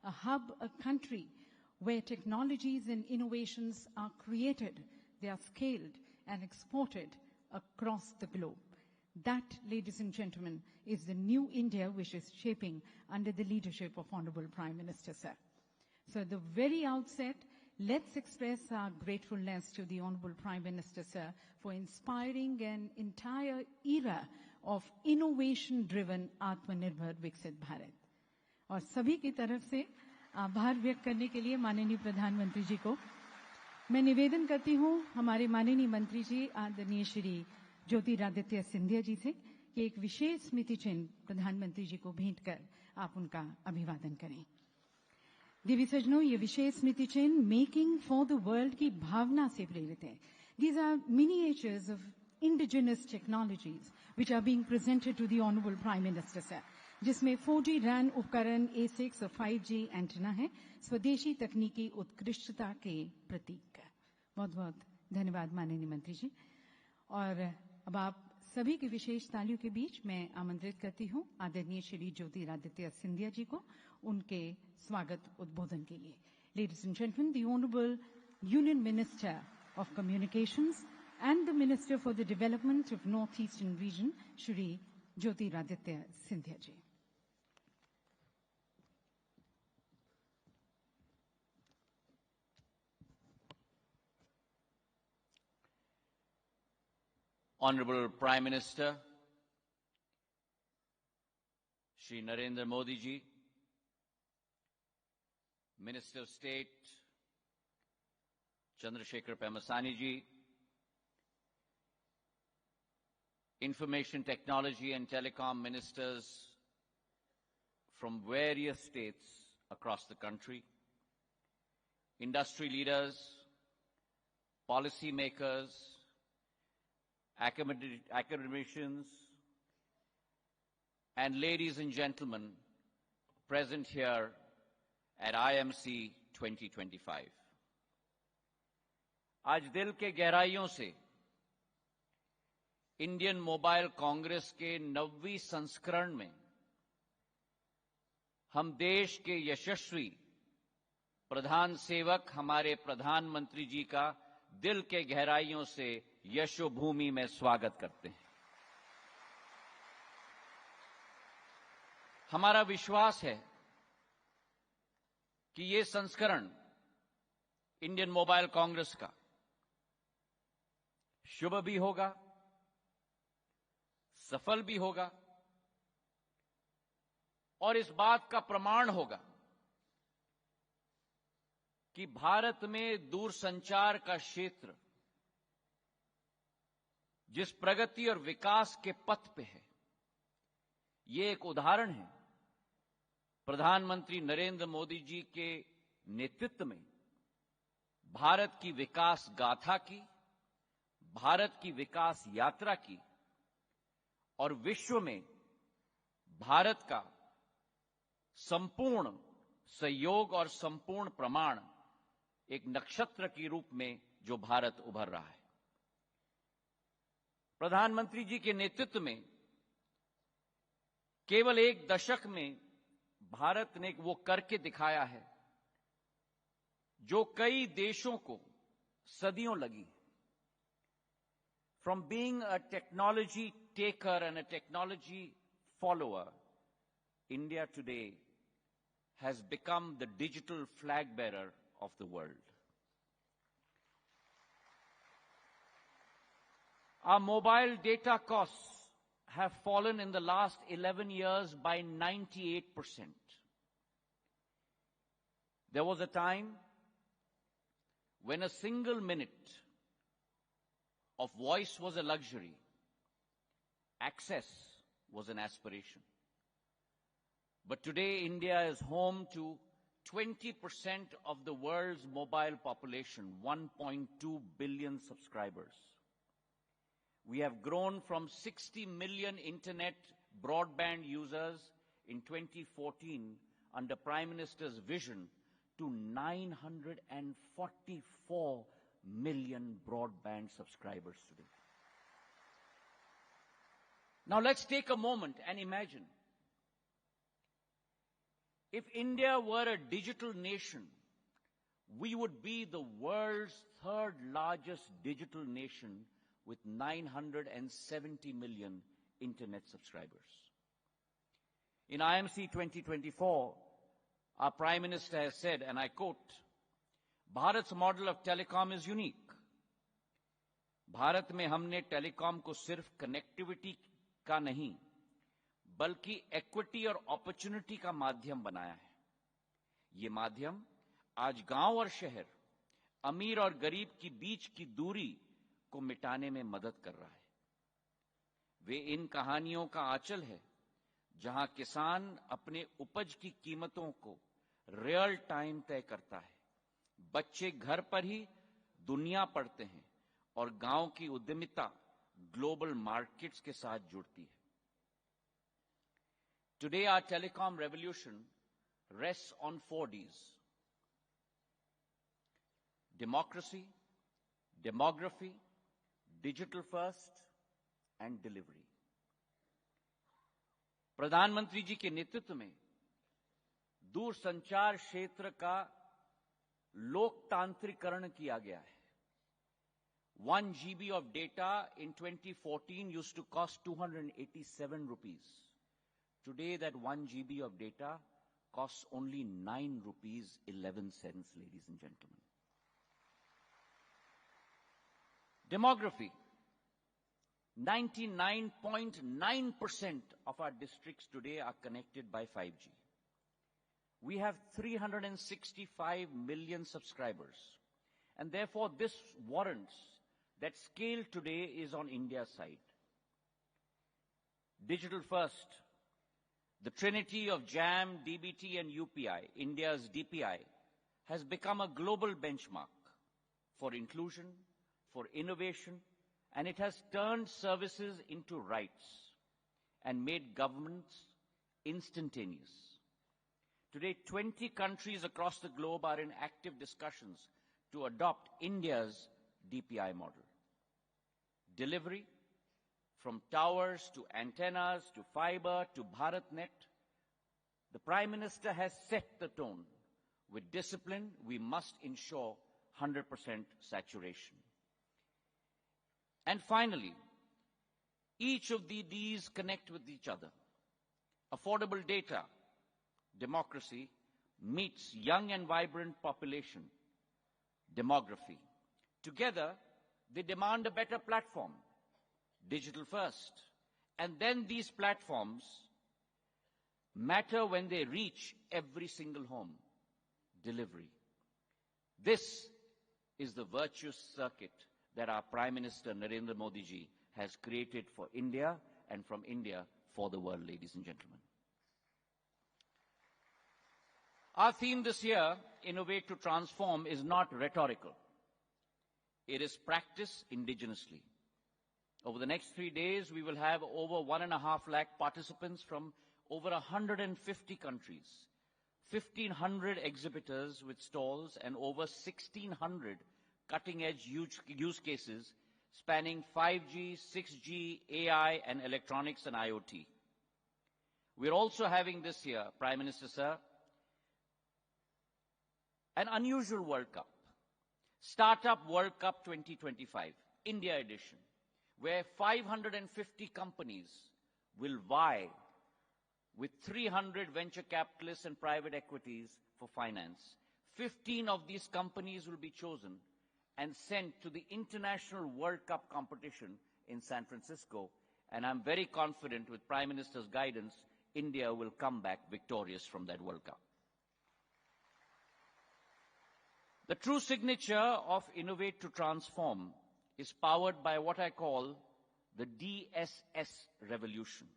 a hub, a country where technologies and innovations are created, they are scaled and exported across the globe. That, ladies and gentlemen, is the new India which is shaping under the leadership of Honorable Prime Minister, sir. So at the very outset, let's express our gratefulness to the Honorable Prime Minister, sir, for inspiring an entire era of innovation-driven Atmanirbhar Viksit Bharat. और सभी की तरफ से आभार व्यक्त करने के लिए माननीय प्रधानमंत्री जी को मैं निवेदन करती हूं हमारे माननीय मंत्री जी आदरणीय श्री ज्योतिरादित्य सिंधिया जी से कि एक विशेष स्मृति चिन्ह प्रधानमंत्री जी को भेंट कर आप उनका अभिवादन करें। देवी सज्जनों, ये विशेष स्मृति चिन्ह मेकिंग फॉर द वर्ल्ड की भावना से प्रेरित है। These are miniatures of indigenous technologies which are being presented to the Honorable Prime Minister, sir. जिसमें 4G RAN उपकरण, A6 और 5G एंटीना है, स्वदेशी तकनीकी उत्कृष्टता के प्रतीक। बहुत बहुत धन्यवाद माननीय मंत्री जी। और अब आप सभी की विशेष तालियों के बीच मैं आमंत्रित करती हूं आदरणीय श्री ज्योतिरादित्य सिंधिया जी को उनके स्वागत उद्बोधन के लिए। Ladies and gentlemen, the Honorable Union Minister of Communications and the Minister for the Development of Northeastern Region, Shri Jyotiraditya Scindia ji. Honorable Prime Minister, Shri Narendra Modi ji, Minister of State, Chandrasekhar Pemasani ji, Information Technology and Telecom ministers from various states across the country, industry leaders, policy makers, academicians, and ladies and gentlemen present here at IMC 2025. आज दिल के गहराइयों से Indian mobile Congress के 90वीं संस्करण में हम देश के यशस्वी प्रधान सेवक हमारे प्रधानमंत्री जी का दिल के गहराइयों से यशोभूमि में स्वागत करते हैं। हमारा विश्वास है कि ये संस्करण इंडियन मोबाइल कांग्रेस का शुभ भी होगा, सफल भी होगा और इस बात का प्रमाण होगा कि भारत में दूरसंचार का क्षेत्र जिस प्रगति और विकास के पथ पे है, ये एक उदाहरण है प्रधानमंत्री नरेंद्र मोदी जी के नेतृत्व में भारत की विकास गाथा की, भारत की विकास यात्रा की और विश्व में भारत का संपूर्ण सहयोग और संपूर्ण प्रमाण एक नक्षत्र के रूप में जो भारत उभर रहा है। प्रधानमंत्री जी के नेतृत्व में केवल एक दशक में भारत ने वो करके दिखाया है जो कई देशों को सदियों लगी। From being a technology taker and a technology follower, India today has become the digital flag bearer of the world. Our mobile data costs have fallen in the last 11 years by 98%. There was a time when a single minute of voice was a luxury, access was an aspiration. But today, India is home to 20% of the world's mobile population, 1.2 billion subscribers. We have grown from 60 million internet broadband users in 2014 under Prime Minister's vision to 944 million broadband subscribers today. Now let's take a moment and imagine If India were a digital nation, we would be the world's third largest digital nation with 970 million internet subscribers. In IMC 2024, our Prime Minister has said, and I quote, "Bharat's model of telecom is unique. Bharat में हमने telecom को सिर्फ connectivity का नहीं, बल्कि equity और opportunity का माध्यम बनाया है। ये माध्यम आज गांव और शहर, अमीर और गरीब की बीच की दूरी को मिटाने में मदद कर रहा है। वे इन कहानियों का आंचल है, जहां किसान अपने उपज की कीमतों को रियल टाइम तय करता है, बच्चे घर पर ही दुनिया पढ़ते हैं और गांव की उद्यमिता ग्लोबल मार्केट्स के साथ जुड़ती है। Today, our telecom revolution rests on 4 Ds: democracy, demography, digital first, and delivery. प्रधानमंत्री जी के नेतृत्व में दूरसंचार क्षेत्र का लोकतांत्रिकरण किया गया है। 1 GB of data in 2014 used to cost 287 rupees. Today, that 1 GB of data costs only 9 rupees 11 cents, ladies and gentlemen. Demography. 99.9% of our districts today are connected by 5G. We have 365 million subscribers, and therefore this warrants that scale today is on India's side. Digital first. The trinity of JAM, DBT, and UPI, India's DPI, has become a global benchmark for inclusion, for innovation, and it has turned services into rights and made governments instantaneous. Today, 20 countries across the globe are in active discussions to adopt India's DPI model. Delivery, from towers to antennas to fiber to BharatNet, the Prime Minister has set the tone. With discipline, we must ensure 100% saturation. And finally, each of these connect with each other. Affordable data, democracy, meets young and vibrant population, demography. Together, they demand a better platform, digital first. And then these platforms matter when they reach every single home, delivery. This is the virtuous circuit that our Prime Minister Narendra Modi ji has created for India and from India for the world, ladies and gentlemen. Our theme this year, Innovate to Transform, is not rhetorical. It is practiced indigenously. Over the next 3 days, we will have over 1.5 lakh participants from over 150 countries, 1,500 exhibitors with stalls, and over 1,600 cutting-edge use cases spanning 5G, 6G, AI, and electronics and IoT. We're also having this year, Prime Minister Sir, an unusual World Cup, Startup World Cup 2025, India edition, where 550 companies will vie with 300 venture capitalists and private equities for finance. 15 of these companies will be chosen and sent to the International World Cup competition in San Francisco. And I'm very confident with Prime Minister's guidance, India will come back victorious from that World Cup. The true signature of Innovate to Transform is powered by what I call the DSS revolution.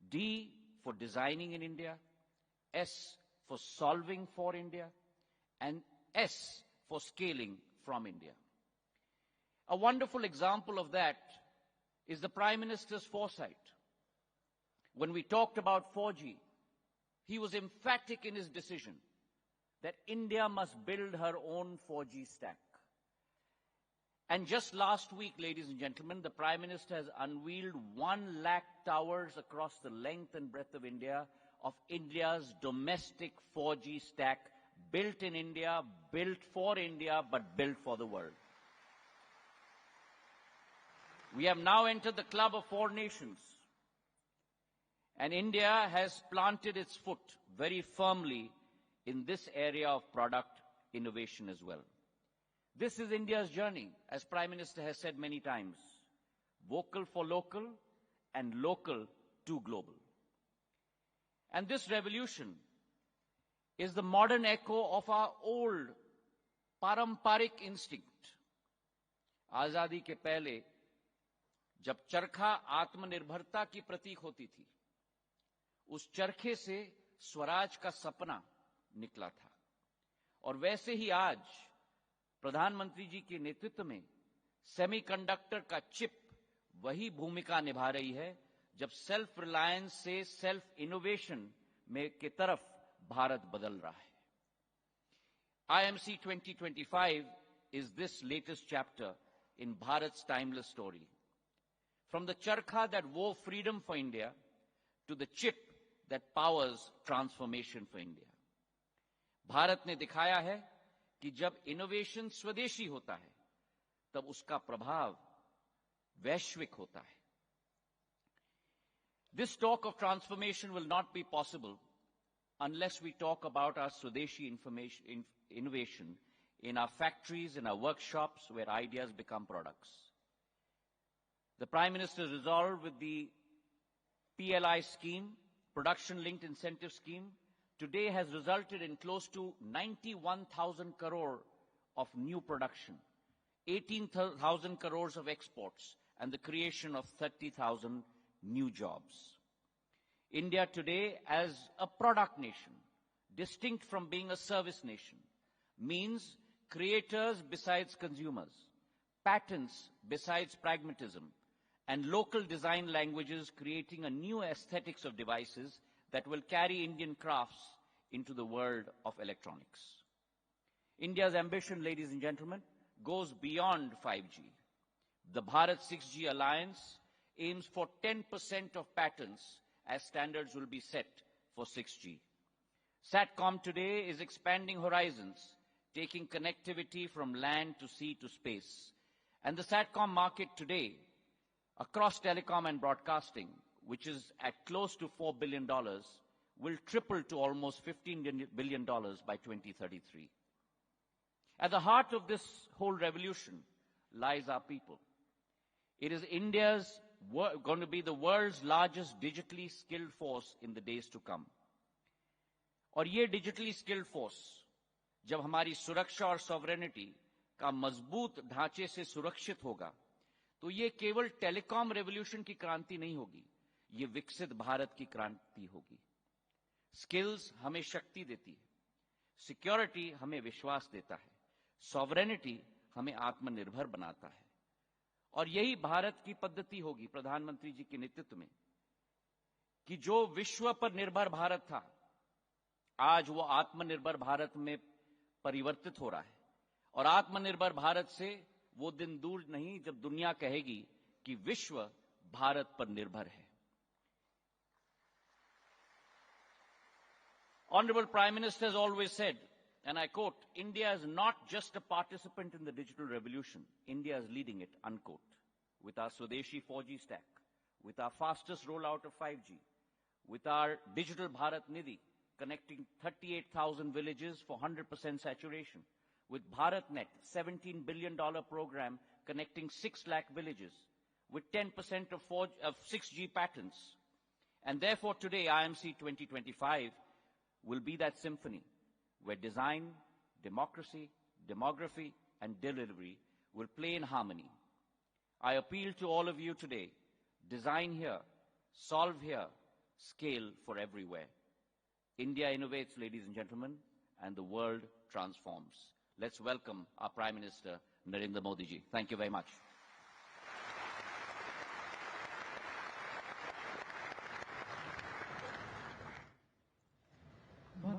D for designing in India, S for solving for India, and S for scaling from India. A wonderful example of that is the Prime Minister's foresight. When we talked about 4G, he was emphatic in his decision that India must build her own 4G stack. And just last week, ladies and gentlemen, the Prime Minister has unveiled 1 lakh towers across the length and breadth of India of India's domestic 4G stack, built in India, built for India, but built for the world. We have now entered the club of 4 nations, and India has planted its foot very firmly in this area of product innovation as well. This is India's journey, as Prime Minister has said many times, vocal for local and local to global. And this revolution is the modern echo of our old पारंपरिक instinct. आजादी के पहले जब चरखा आत्मनिर्भरता की प्रतीक होती थी, उस चरखे से स्वराज का सपना निकला था। और वैसे ही आज प्रधानमंत्री जी के नेतृत्व में सेमीकंडक्टर का चिप वही भूमिका निभा रही है, जब सेल्फ रिलायंस से सेल्फ इनोवेशन में की तरफ भारत बदल रहा है। IMC 2025 is this latest chapter in Bharat's timeless story. From the charkha that wove freedom for India to the chip that powers transformation for India. Bharat ने दिखाया है कि जब इनोवेशन स्वदेशी होता है, तब उसका प्रभाव वैश्विक होता है। This talk of transformation will not be possible unless we talk about our Swadeshi innovation in our factories, in our workshops, where ideas become products. The Prime Minister resolved with the PLI scheme, Production Linked Incentive Scheme, today has resulted in close to 91,000 crore of new production, 18,000 crores of exports, and the creation of 30,000 new jobs. India today, as a product nation, distinct from being a service nation, means creators besides consumers, patents besides pragmatism, and local design languages creating a new aesthetics of devices that will carry Indian crafts into the world of electronics. India's ambition, ladies and gentlemen, goes beyond 5G. The Bharat 6G Alliance aims for 10% of patents as standards will be set for 6G. SATCOM today is expanding horizons, taking connectivity from land to sea to space. And the SATCOM market today, across telecom and broadcasting, which is at close to $4 billion, will triple to almost $15 billion by 2033. At the heart of this whole revolution lies our people. It is India's going to be the world's largest digitally skilled force in the days to come. और ये digitally skilled force, जब हमारी सुरक्षा और sovereignty का मजबूत ढांचे से सुरक्षित होगा, तो ये केवल टेलीकॉम रेवोल्यूशन की क्रांति नहीं होगी, ये विकसित भारत की क्रांति होगी। स्किल्स हमें शक्ति देती है, सिक्योरिटी हमें विश्वास देता है, सॉवरेनिटी हमें आत्मनिर्भर बनाता है। और यही भारत की पद्धति होगी प्रधानमंत्री जी के नेतृत्व में, कि जो विश्व पर निर्भर भारत था, आज वो आत्मनिर्भर भारत में परिवर्तित हो रहा है। और आत्मनिर्भर भारत से वो दिन दूर नहीं जब दुनिया कहेगी कि विश्व भारत पर निर्भर है। Honorable Prime Minister has always said, and I quote, India is not just a participant in the digital revolution, India is leading it, unquote. With our Swadeshi 4G stack, with our fastest rollout of 5G, with our Digital Bharat Nidhi, connecting 38,000 villages for 100% saturation, with BharatNet, $17 billion program connecting 6 lakh villages, with 10% of 6G patents. And therefore today, IMC 2025 will be that symphony where design, democracy, demography, and delivery will play in harmony. I appeal to all of you today, design here, solve here, scale for everywhere. India innovates, ladies and gentlemen, and the world transforms. Let's welcome our Prime Minister, Narendra Modi ji. Thank you very much.